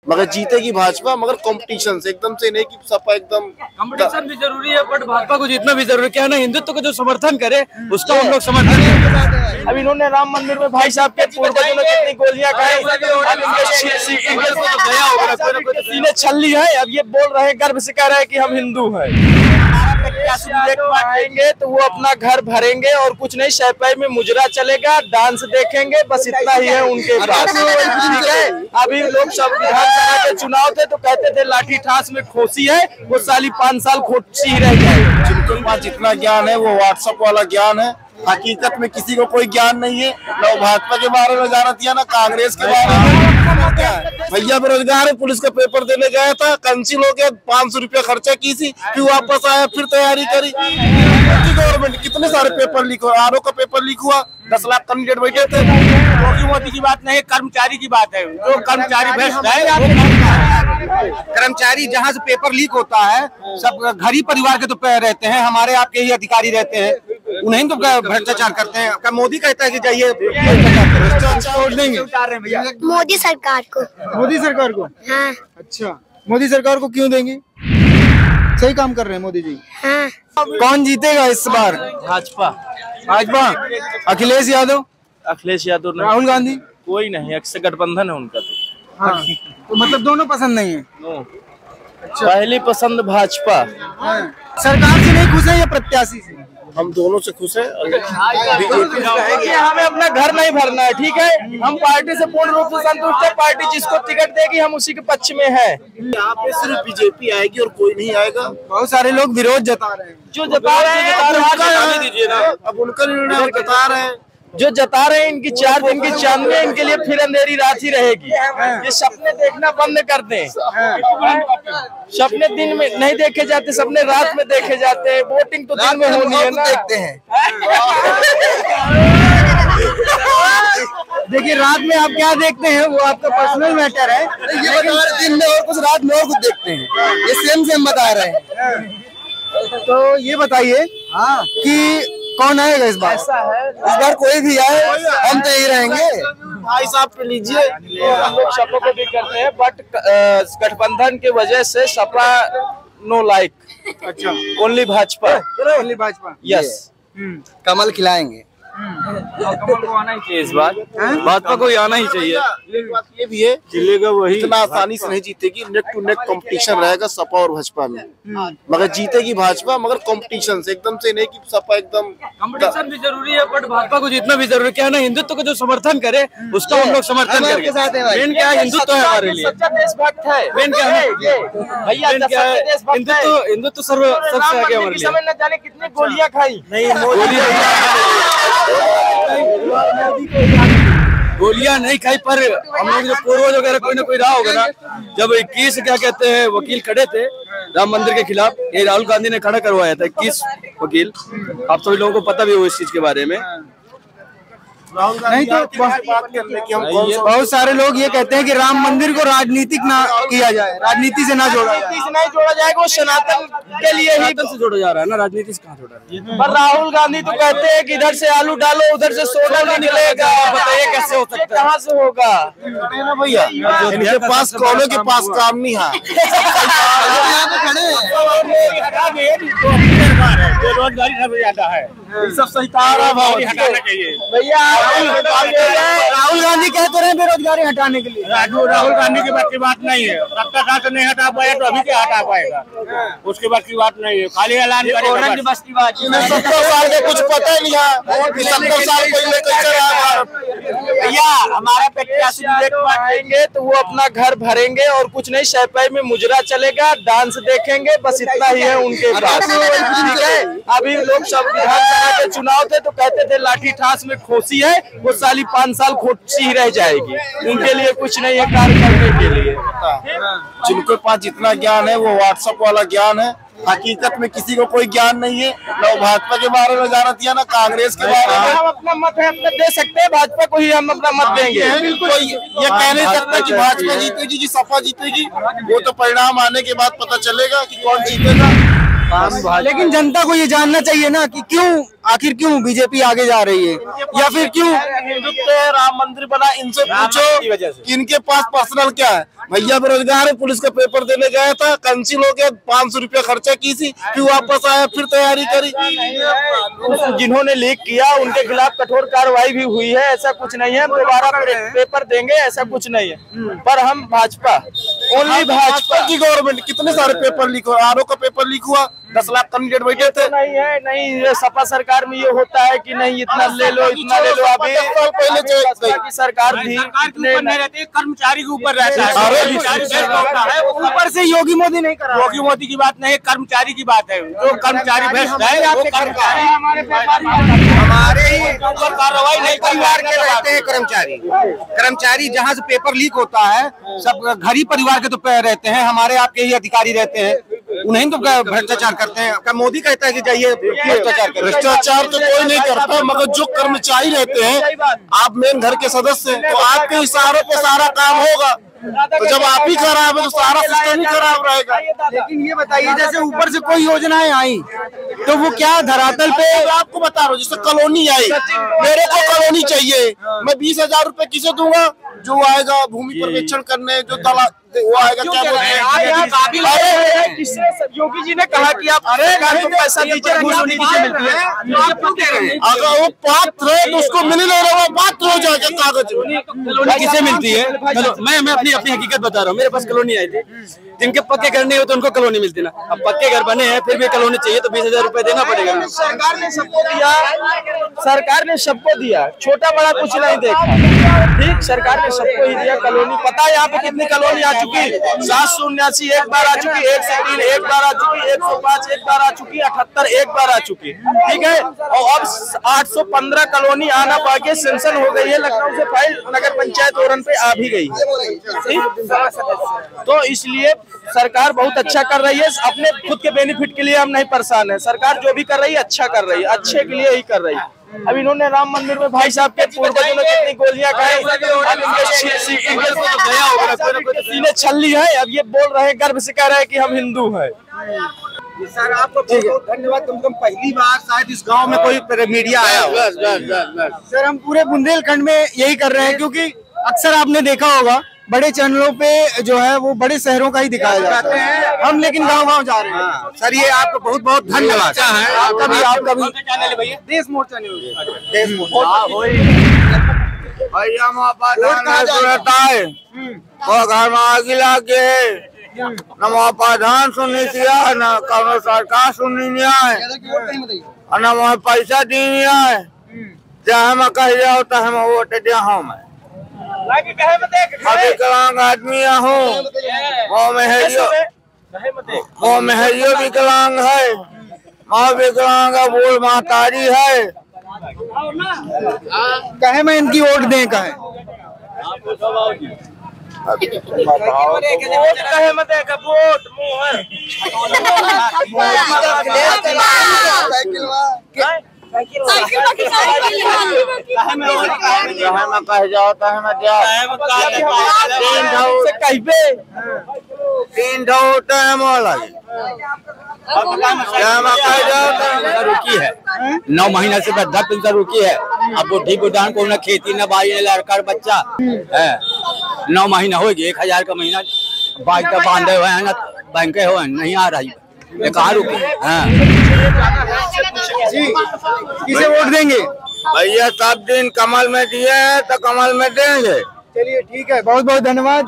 मगर जीतेगी भाजपा, मगर कंपटीशन से, एकदम से नहीं कि सपा एकदम। कंपटीशन भी जरूरी है, बट भाजपा को जीतना भी जरूरी है। क्या ना, हिंदुत्व को जो समर्थन करे उसका हम लोग समर्थन करें। अब इन्होंने राम मंदिर में भाई साहब के पूर्वजों ने कितनी गोलियां खाई, सीने छल ली है। अब ये बोल रहे हैं, गर्व से कह रहे हैं कि हम हिंदू हैं। देखेंगे तो वो अपना घर भरेंगे और कुछ नहीं, शहपै में मुजरा चलेगा, डांस देखेंगे, बस इतना ही है उनके पास। ठीक है, अभी लोग सब विधानसभा के चुनाव थे तो कहते थे लाठी ठास में खोसी है, वो साली 5 साल खोसी ही रह जाएगी। जिनके पास जितना ज्ञान है वो व्हाट्सएप वाला ज्ञान है, हकीकत में किसी को कोई ज्ञान नहीं है। न भाजपा के बारे में जानती है, ना कांग्रेस के बारे में। भैया बेरोजगार है, पुलिस का पेपर देने गया था, कैंसिल हो गया, 500 रुपया खर्चा की थी, फिर वापस आया, फिर तैयारी करी। गवर्नमेंट कितने सारे पेपर लीक हुआ, आरओ का पेपर लीक हुआ, 10 लाख कैंडिडेट बैठे थे। मोदी की बात नहीं, कर्मचारी की बात है। जो कर्मचारी भ्रष्ट है, कर्मचारी जहाँ से पेपर लीक होता है, सब गरीब परिवार के तो रहते हैं, हमारे आपके ही अधिकारी रहते हैं, उन्हें तो भ्रष्टाचार करते हैं। क्या मोदी कहता है कि जाइए मोदी सरकार को? मोदी सरकार को? हाँ। अच्छा, मोदी सरकार को क्यों देंगे? सही काम कर रहे हैं मोदी जी। हाँ। कौन जीतेगा इस बार? भाजपा। भाजपा? अखिलेश यादव? अखिलेश यादव नहीं। राहुल गांधी? कोई नहीं, अक्सर गठबंधन है उनका तो। हाँ, तो मतलब दोनों पसंद नहीं है? अच्छा। पहली पसंद भाजपा। हाँ। सरकार से नहीं खुश है या प्रत्याशी से? हम दोनों से खुश है। बीजेपी हमें अपना घर नहीं भरना है, ठीक है, हम पार्टी से पूर्ण रूप से संतुष्ट है। पार्टी जिसको टिकट देगी हम उसी के पक्ष में है। यहाँ पे सिर्फ बीजेपी आएगी और कोई नहीं आएगा। बहुत सारे लोग विरोध जता रहे हैं। जो जता रहे हैं अब उनका निर्णय बता रहे हैं। जो जता रहे हैं, इनकी 4 दिन की चांदनी, इनके लिए फिर अंधेरी रात ही रहेगी। ये सपने देखना बंद कर दें। सपने दिन में नहीं देखे जाते, सपने रात में देखे जाते हैं। वोटिंग तो दिन में होनी है ना। देखते हैं। देखिए, रात में आप क्या देखते हैं वो आपका पर्सनल मैटर है। ये दिन में और कुछ, रात में और कुछ देखते हैं। ये सेम बता रहे हैं। तो ये बताइए कि कौन आएगा इस बार? ऐसा है, इस बार कोई भी आए हम तो यही रहेंगे। भाई साहब पे लीजिए। हम लोग सपा को भी करते हैं, बट गठबंधन की वजह से सपा नो लाइक। अच्छा, only Bhajpa. Only Bhajpa? Yes. कमल खिलाएंगे। कमल को आना ही चाहिए इस बार, भाजपा को आना ही चाहिए। बात ये भी है, जिलेगा वही। इतना आसानी से नहीं जीतेगी, नेक टू नेक कंपटीशन रहेगा सपा और भाजपा में। मगर जीतेगी भाजपा, मगर कंपटीशन से, एकदम से नहीं कि सपा एकदम। कंपटीशन भी जरूरी है, बट भाजपा को जीतना भी जरूरी है। क्या ना, हिंदुत्व को जो समर्थन करे उसका हम लोग समर्थन करें। मेन क्या है, हिंदुत्व है हमारे लिए। सच्चा देशभक्त है। मेन क्या है भैया, हिंदुत्व सबसे आगे हमारे लिए। न जाने कितनी गोलियां खाई। नहीं, गोलियां नहीं खाई, पर हम लोग जो पूर्वज वगैरह कोई ना कोई रहा होगा ना। जब 21 क्या कहते हैं वकील खड़े थे राम मंदिर के खिलाफ, ये राहुल गांधी ने खड़ा करवाया था 21 वकील। आप सभी लोगों को पता भी हो इस चीज के बारे में। नहीं तो बात करने की हम कौन सा। बहुत सारे लोग ये कहते हैं कि राम मंदिर को राजनीतिक ना किया जाए, राजनीति से ना जोड़ा जाए। राजनीति से नहीं जोड़ा जाएगा, वो सनातन के लिए ही से जोड़ा जा रहा है ना, राजनीति से कहाँ जोड़ा रहा है। पर राहुल गांधी तो कहते हैं कि इधर से आलू डालो उधर से सोना नहीं निकलेगा। बताइए कैसे हो सकता है? कहाँ से होगा ना भैया, इनके पास कौनों के पास काम नहीं है। बेरोजगारी सबसे ज्यादा है, सब सही हटाना चाहिए भैया। राहुल गांधी कहते रहे बेरोजगारी हटाने के लिए। राहुल गांधी के बाद की बात नहीं है। 70 साल से नहीं हटा पाया तो अभी क्या हटा पाएगा? उसके बाद की बात नहीं है, खाली ऐलान करेगा। 70 साल के कुछ पता ही नहीं है। 70 साल पहले भैया, हमारा प्रत्याशी आएंगे तो वो अपना घर भरेंगे और कुछ नहीं, शहपै में मुजरा चलेगा, डांस देखेंगे, बस इतना ही है उनके पास। ठीक है, अभी लोग सब विधानसभा के चुनाव थे तो कहते थे लाठी ठास में खोसी है, वो साली 5 साल खोसी ही रह जाएगी। उनके लिए कुछ नहीं है कार्य करने के लिए। जिनके पास जितना ज्ञान है वो व्हाट्सएप वाला ज्ञान है, हकीकत में किसी को कोई ज्ञान नहीं है। न भाजपा के बारे में जानती है, ना कांग्रेस के बारे में। हम अपना मत है अपना दे सकते हैं, भाजपा को ही हम अपना मत देंगे। कोई ये कह नहीं सकता कि भाजपा जीतेगी कि सपा जीतेगी, वो तो परिणाम आने के बाद पता चलेगा कि कौन जीतेगा। लेकिन जनता को ये जानना चाहिए ना कि क्यों आखिर क्यों बीजेपी आगे जा रही है, या फिर क्यों हिंदुत्व है, राम मंदिर बना, इनसे पूछो कि इनके पास पर्सनल क्या है। भैया बेरोजगार है, पुलिस का पेपर देने गया था, कैंसिल हो गया, 500 रुपया खर्चा की थी, फिर वापस आया, फिर तैयारी करी। जिन्होंने लीक किया उनके खिलाफ कठोर कार्रवाई भी हुई है, ऐसा कुछ नहीं है। दोबारा पेपर देंगे ऐसा कुछ नहीं है, पर हम भाजपा, ओनली भाजपा की गवर्नमेंट। कितने सारे पेपर लीक हुआ, आरओ का पेपर लीक हुआ, 10 लाख कैंडिडेट बैठे थे। नहीं है, नहीं ये सपा सरकार में ये होता है कि नहीं इतना ले लो इतना ले लो। अभी पहले की सरकार थी, कर्मचारी के ऊपर रहता है, ऊपर से योगी मोदी नहीं करा। योगी मोदी की बात नहीं, कर्मचारी की बात है। जो कर्मचारी भ्रष्ट है वो कर्मचारी हमारे ही कार्रवाई नहीं परिवार के रहते हैं कर्मचारी जहाँ से पेपर लीक होता है सब घर ही परिवार के तो रहते हैं, हमारे आपके ही अधिकारी रहते हैं, उन्हें तो भ्रष्टाचार करते हैं। क्या मोदी कहता है कि जाइए भ्रष्टाचार करें? भ्रष्टाचार तो कोई नहीं करता, मगर जो कर्मचारी रहते हैं, आप मेन घर के सदस्य हैं, तो आपके इशारों पे सारा काम होगा। तो जब आप ही खराब है तो सारा सिस्टम ही खराब रहेगा। लेकिन ये बताइए, जैसे ऊपर से कोई योजनाएं आई तो वो क्या धरातल पे? आपको बता रहा हूँ, जैसे कॉलोनी आई, मेरे को कॉलोनी चाहिए, मैं 20,000 रुपए किसे दूंगा? जो आएगा भूमि पर्यवेक्षण करने, जो दलाल वो आएगा, क्या बोलते हैं, योगी जी ने कहा कि आप पैसा दीजिए, अगर वो पात्र है तो उसको मिल नहीं रहा, पात्र हो जाएगा कागज। कॉलोनी किसे मिलती है? मैं अपनी हकीकत बता रहा हूँ। मेरे पास कॉलोनी आई थी, जिनके पक्के घर नहीं हो तो उनको कॉलोनी मिलती ना। अब पक्के घर बने हैं फिर भी कॉलोनी चाहिए तो 20,000 रुपए देना पड़ेगा। सरकार ने सबको दिया, सरकार ने सबको दिया, छोटा बड़ा कुछ नहीं देखा। ठीक, सरकार ने सबको ही दिया कॉलोनी। पता है यहाँ पे कितनी कॉलोनी आ चुकी? 779 एक बार आ चुकी, 103 एक बार आ चुकी, 105 एक बार आ चुकी, 78 एक बार आ चुकी। ठीक है, और अब 815 कॉलोनी आना बाकी, सेंशन हो गई है। लखनऊ से फाइल नगर पंचायत ओरन पे आ भी गई। तो इसलिए सरकार बहुत अच्छा कर रही है, अपने खुद के बेनिफिट के लिए हम नहीं परेशान है। सरकार जो भी कर रही है अच्छा कर रही है, अच्छे के लिए ही कर रही है। अब इन्होंने राम मंदिर में भाई साहब के पूर्वजों ने कितनी गोलियां खाई, अब इनके सीने छल ली है। अब ये बोल रहे हैं, गर्व से कह रहे हैं कि हम हिंदू हैं। सर आपको बहुत धन्यवाद, कम से कम पहली बार शायद इस गांव में कोई मीडिया आया हो। सर हम पूरे बुंदेलखंड में यही कर रहे हैं, क्योंकि अक्सर आपने देखा होगा बड़े चैनलों पे जो है वो बड़े शहरों का ही दिखाया जाता है, हम लेकिन गांव-गांव जा रहे हैं। सर ये आपको बहुत बहुत धन्यवाद। आपका भी देश मोर्चा न्यूज़, देश मोर्चा भैया वो घर में आग लगे, न वहाँ प्रधान सुननी चाहिए, न कौनो सरकार सुननी नहीं है, न वहाँ पैसा दी नहीं है। जहाँ में कह जाओ तो हम वोट दिया हूँ। मैं विकलांग आदमी हूँ, वो महरियो विकलांग है, माँ विकलांग बूढ़ महतारी है। कहे में इनकी वोट दें कहे कहे मत वोट मोहर कह जाओ तो हम तीन टाइम लगे रुकी है 9 महीना से 10 दिन से रुकी है। अब बुढ़ी बुढ़ान को न खेती न बाई न लड़का बच्चा है। 9 महीना हो गए, 1000 का महीना बाइक का बांधे हुए हैं न बैंक हो नहीं आ रही, ये कहाँ रुकी? किसे वोट देंगे? भैया सब दिन कमल में दिए हैं तो कमल में देंगे। चलिए ठीक है, बहुत बहुत धन्यवाद।